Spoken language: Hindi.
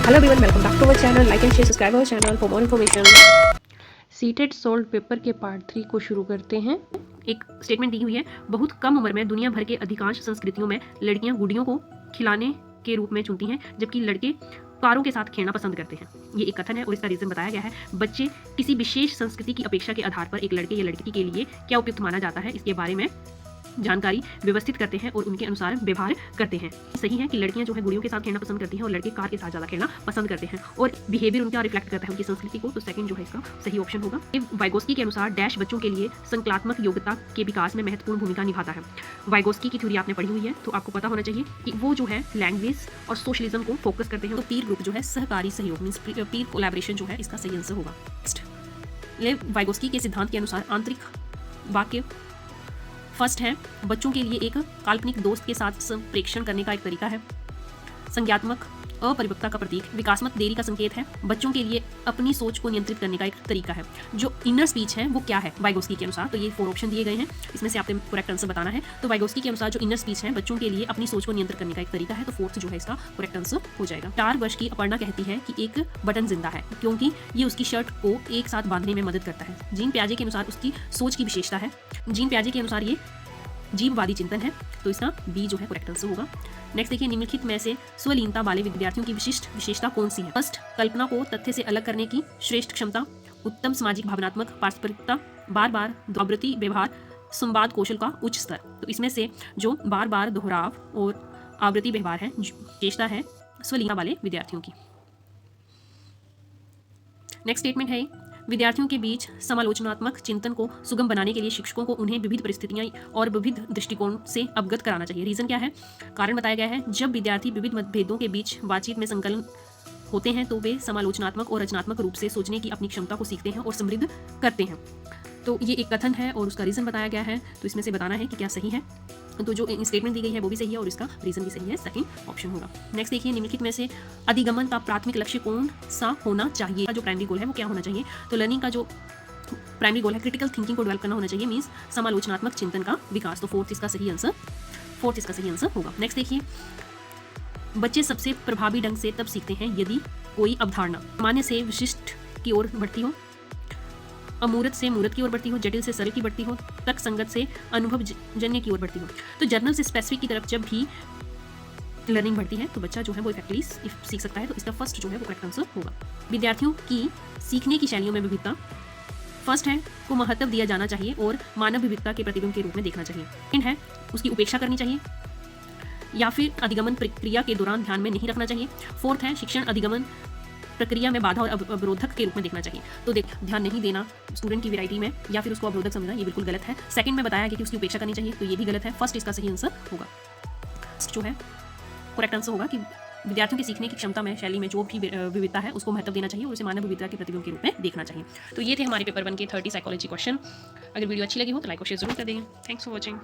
Hello everyone, welcome back to our channel. Like and share, subscribe our channel for more information. CTET solved paper के पार्ट 3 को शुरू करते हैं। एक स्टेटमेंट दी हुई है, बहुत कम उम्र में दुनिया भर के अधिकांश संस्कृतियों में लड़कियां गुड़ियों को खिलाने के रूप में चुनती हैं, जबकि लड़के कारों के साथ खेलना पसंद करते हैं। ये एक कथन है और इसका रीजन बताया गया है। बच्चे किसी विशेष संस्कृति की अपेक्षा के आधार पर एक लड़के या लड़की के लिए क्या उपयुक्त माना जाता है, इसके बारे में जानकारी व्यवस्थित करते हैं और उनके अनुसार व्यवहार करते हैं। सही है कि लड़कियां जो है गुड़ियों के साथ खेलना पसंद करती हैं और लड़के कार के साथ ज़्यादा खेलना पसंद करते हैं और बिहेवियर उनका रिफ्लेक्ट करता है उनकी संस्कृति को। तो सेकंड जो है इसका सही ऑप्शन होगा। वाइगोस्की के अनुसार डैश बच्चों के लिए संकलात्मक योग्यता के विकास में महत्वपूर्ण भूमिका निभाता है। वाइगोस्की की थ्योरी आपने पढ़ी हुई है तो आपको पता होना चाहिए कि वो जो है लैंग्वेज और सोशलिज्म को फोकस करते हैं। तो पीर ग्रुप जो है सहकारी सहयोग मीन्स पीर कोलैबोरेशन जो है इसका सही आंसर होगा। वाइगोस्की के सिद्धांत के अनुसार आंतरिक वाक्य फर्स्ट है, बच्चों के लिए एक काल्पनिक दोस्त के साथ संप्रेषण करने का एक तरीका है। संज्ञात्मक अपरिपक्वता का प्रतीक, विकासात्मक देरी का संकेत है। बच्चों के लिए अपनी सोच को नियंत्रित करने का एक तरीका है। जो इनर स्पीच है वो क्या है वाइगोस्की के अनुसार, तो ये 4 ऑप्शन दिए गए हैं, इसमें से आपने करेक्ट आंसर बताना है। तो वाइगोस्की के अनुसार जो इनर स्पीच है बच्चों के लिए अपनी सोच को नियंत्रित करने का एक तरीका है, तो 4th जो है इसका करेक्ट आंसर हो जाएगा। 4 वर्ष की अपर्णा कहती है कि एक बटन जिंदा है क्योंकि ये उसकी शर्ट को एक साथ बांधने में मदद करता है। जीन प्याजे के अनुसार उसकी सोच की विशेषता है। जीन प्याजे के अनुसार ये जीववादी चिंतन है, तो इसका बी जो है करेक्ट आंसर होगा। नेक्स्ट देखिए, निम्नलिखित में से स्वलीनता वाले विद्यार्थियों की विशिष्ट विशेषता कौन सी है? फर्स्ट, कल्पना को तथ्य से अलग करने की श्रेष्ठ क्षमता, उत्तम सामाजिक भावनात्मक पारस्परिकता, बार बार दोहरावृत्ति व्यवहार, संवाद कौशल का उच्च स्तर। तो इसमें से जो बार बार दोहराव और आवृत्ति व्यवहार है विशेषता है स्वलीनता वाले विद्यार्थियों की। नेक्स्ट स्टेटमेंट है, विद्यार्थियों के बीच समालोचनात्मक चिंतन को सुगम बनाने के लिए शिक्षकों को उन्हें विविध परिस्थितियां और विविध दृष्टिकोण से अवगत कराना चाहिए। रीजन क्या है? कारण बताया गया है, जब विद्यार्थी विविध मतभेदों के बीच बातचीत में संकलन होते हैं तो वे समालोचनात्मक और रचनात्मक रूप से सोचने की अपनी क्षमता को सीखते हैं और समृद्ध करते हैं। तो ये एक कथन है और उसका रीजन बताया गया है, तो इसमें से बताना है कि क्या सही है। तो जो स्टेटमेंट दी गई है वो भी सही है और इसका रीजन भी सही है, सेकंड ऑप्शन होगा। नेक्स्ट देखिए, निम्नलिखित में से अधिगमन का प्राथमिक लक्ष्य कौन सा होना चाहिए? जो प्राइमरी गोल है वो क्या होना चाहिए? तो लर्निंग का जो प्राइमरी गोल है क्रिटिकल थिंकिंग को डेवलप करना होना चाहिए, मींस समालोचनात्मक चिंतन का विकास। तो 4th इसका सही आंसर होगा। नेक्स्ट देखिए, बच्चे सबसे प्रभावी ढंग से तब सीखते हैं यदि कोई अवधारणा सामान्य से विशिष्ट की ओर बढ़ती हो, अमूर्त से मूर्त की ओर बढ़ती हो, जटिल से सरल की बढ़ती हो, तर्क संगत से अनुभव जन्य की ओर बढ़ती हो। तो जर्नल से स्पेसिफिक की तरफ जब भी लर्निंग बढ़ती है तो बच्चा जो है वो इफेक्टिवली सीख सकता है, तो इसका फर्स्ट जो है वो करेक्ट आंसर होगा। विद्यार्थियों की सीखने की शैलियों में विविधता फर्स्ट है को महत्व दिया जाना चाहिए और मानव विविधता के प्रतिबिंब के रूप में देखना चाहिए। सेकंड है उसकी उपेक्षा करनी चाहिए या फिर अधिगमन प्रक्रिया के दौरान ध्यान में नहीं रखना चाहिए। 4th है शिक्षण अधिगमन प्रक्रिया में बाधा और अवरोधक के रूप में देखना चाहिए। तो ध्यान नहीं देना स्टूडेंट की वैरायटी में या फिर उसको अवरोधक समझना, ये बिल्कुल गलत है। सेकंड में बताया कि उसकी उपेक्षा करनी चाहिए, तो ये भी गलत है। फर्स्ट इसका सही आंसर होगा। जो है करेक्ट आंसर होगा कि विद्यार्थियों की सीखने की क्षमता में शैली में जो भी विविधता है उसको महत्व देना चाहिए और उसे मानव विविधता के प्रतिबिंब के रूप में देखना चाहिए। तो ये थे हमारे पेपर 1 के 30 साइकोलॉजी क्वेश्चन। अगर वीडियो अच्छी लगी हो तो लाइक और शेयर जरूर कर देंगे। Thanks for watching.